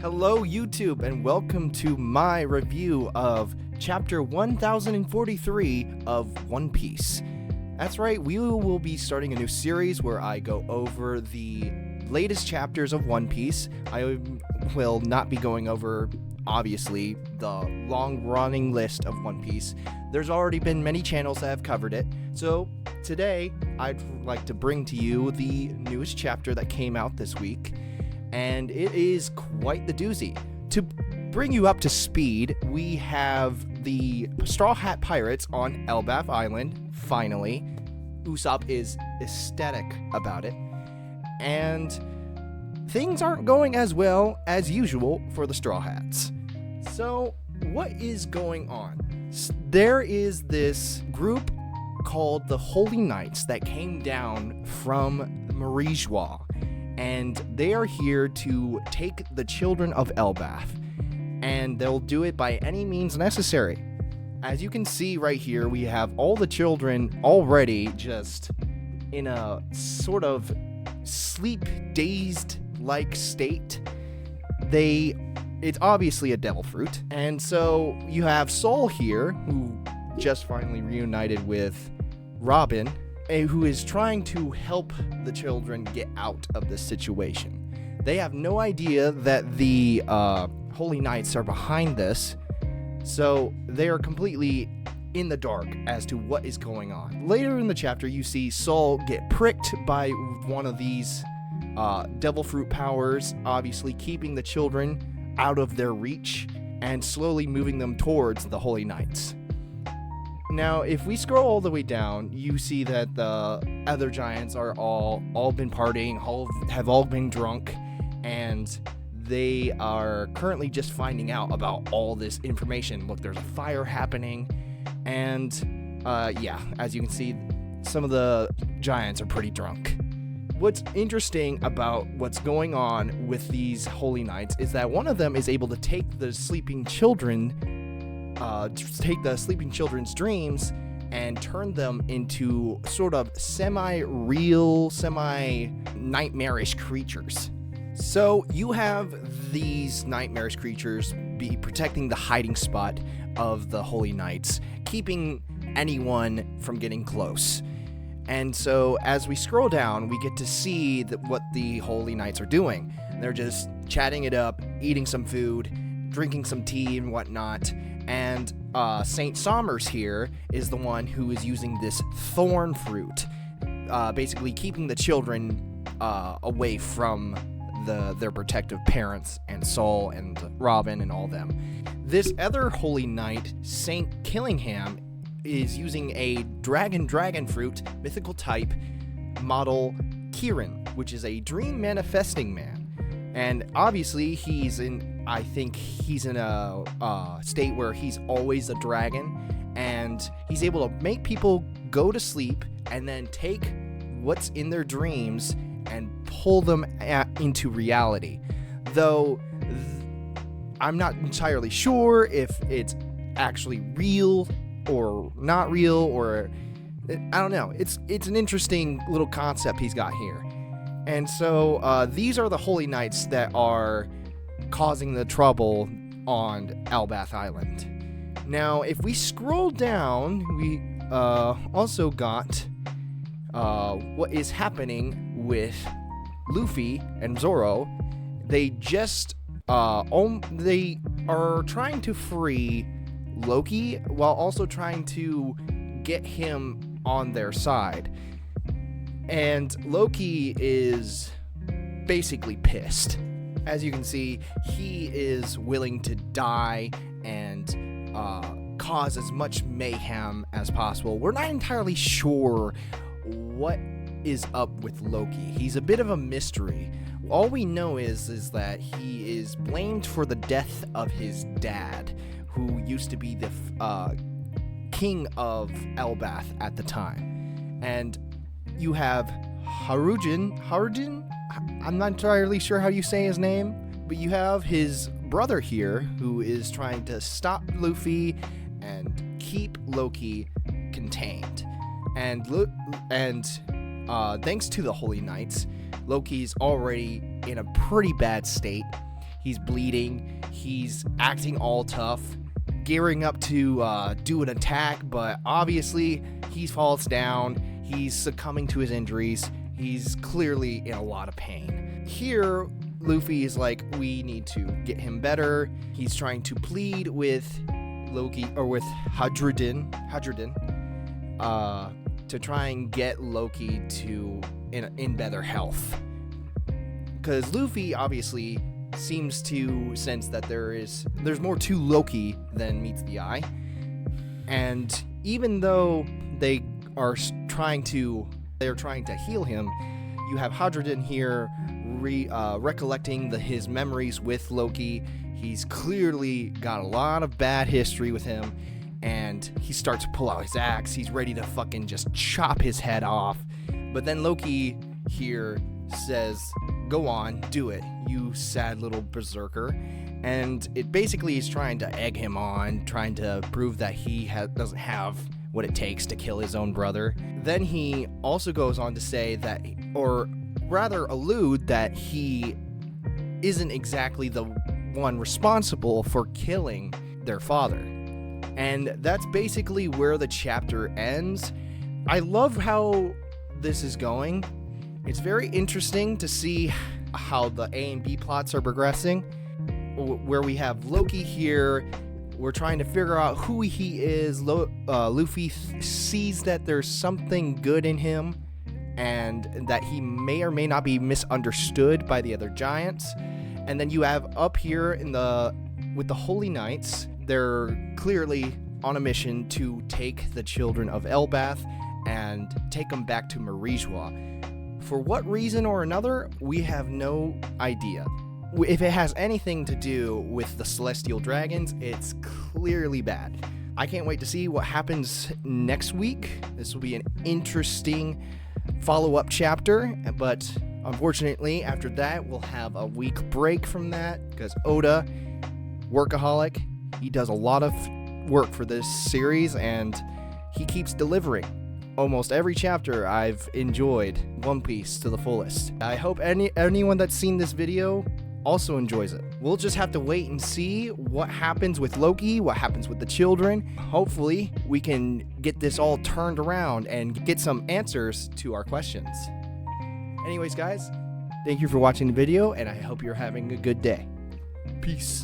Hello YouTube and welcome to my review of chapter 1043 of One Piece. That's right, we will be starting a new series where I go over the latest chapters of One Piece. I will not be going over, obviously, the long-running list of One Piece. There's already been many channels that have covered it, so today I'd like to bring to you the newest chapter that came out this week. And it is quite the doozy. To bring you up to speed, we have the Strawhat Pirates on Elbalf Island, finally. Usopp is ecstatic about it. And things aren't going as well as usual for the Straw Hats. So, what is going on? There is this group called the Holy Knights that came down from Marijois. And they are here to take the children of Elbalf, and they'll do it by any means necessary. As you can see right here, we have all the children already just in a sort of sleep-dazed-like state. It's obviously a devil fruit, and so you have Sol here, who just finally reunited with Robin, who is trying to help the children get out of this situation. They have no idea that the Holy Knights are behind this, so they are completely in the dark as to what is going on. Later in the chapter, you see Sol get pricked by one of these devil fruit powers, obviously keeping the children out of their reach and slowly moving them towards the Holy Knights. Now, if we scroll all the way down, you see that the other giants are all been partying, have all been drunk, and they are currently just finding out about all this information. Look, there's a fire happening, and as you can see, some of the giants are pretty drunk. What's interesting about what's going on with these Holy Knights is that one of them is able to take the sleeping children's dreams and turn them into sort of semi-real, semi-nightmarish creatures. So you have these nightmarish creatures be protecting the hiding spot of the Holy Knights, keeping anyone from getting close. And so as we scroll down, we get to see what the Holy Knights are doing. They're just chatting it up, eating some food, drinking some tea and whatnot. And Saint Somers here is the one who is using this thorn fruit, basically keeping the children away from their protective parents and Sol and Robin and all them. This other Holy Knight, Saint Killingham, is using a dragon fruit mythical type model Kirin, which is a dream manifesting man. And obviously I think he's in a state where he's always a dragon, and he's able to make people go to sleep and then take what's in their dreams and pull them into reality. Though I'm not entirely sure if it's actually real or not real, or I don't know. It's an interesting little concept he's got here. And so these are the Holy Knights that are causing the trouble on Elbalf Island. Now, if we scroll down, we also got what is happening with Luffy and Zoro. They just they are trying to free Loki while also trying to get him on their side. And Loki is basically pissed. As you can see, he is willing to die and cause as much mayhem as possible. We're not entirely sure what is up with Loki. He's a bit of a mystery. All we know is that he is blamed for the death of his dad, who used to be the king of Elbalf at the time. And you have Harujin, I'm not entirely sure how you say his name, but you have his brother here who is trying to stop Luffy and keep Loki contained. And thanks to the Holy Knights, Loki's already in a pretty bad state. He's bleeding. He's acting all tough, gearing up to do an attack, but obviously he falls down. He's succumbing to his injuries. He's clearly in a lot of pain. Here, Luffy is like, we need to get him better. He's trying to plead with Loki, or with Hadrudin, to try and get Loki to in better health. Because Luffy obviously seems to sense that there's more to Loki than meets the eye. And even though they are trying to heal him, you have Hadrudin here recollecting his memories with Loki. He's clearly got a lot of bad history with him, and he starts to pull out his axe. He's ready to fucking just chop his head off. But then Loki here says, go on, do it, you sad little berserker. And it basically is trying to egg him on, trying to prove that he doesn't have what it takes to kill his own brother. Then he also goes on to say that, or rather allude that he isn't exactly the one responsible for killing their father. And that's basically where the chapter ends. I love how this is going. It's very interesting to see how the A and B plots are progressing, where we have Loki here. We're trying to figure out who he is. Luffy sees that there's something good in him, and that he may or may not be misunderstood by the other giants. And then you have up here with the Holy Knights, they're clearly on a mission to take the children of Elbalf and take them back to Marijua. For what reason or another, we have no idea. If it has anything to do with the Celestial Dragons, it's clearly bad. I can't wait to see what happens next week. This will be an interesting follow-up chapter, but unfortunately, after that, we'll have a week break from that, because Oda, workaholic, he does a lot of work for this series, and he keeps delivering. Almost every chapter I've enjoyed One Piece to the fullest. I hope anyone that's seen this video also enjoys it. We'll just have to wait and see what happens with Loki, what happens with the children. Hopefully, we can get this all turned around and get some answers to our questions. Anyways, guys, thank you for watching the video, and I hope you're having a good day. Peace.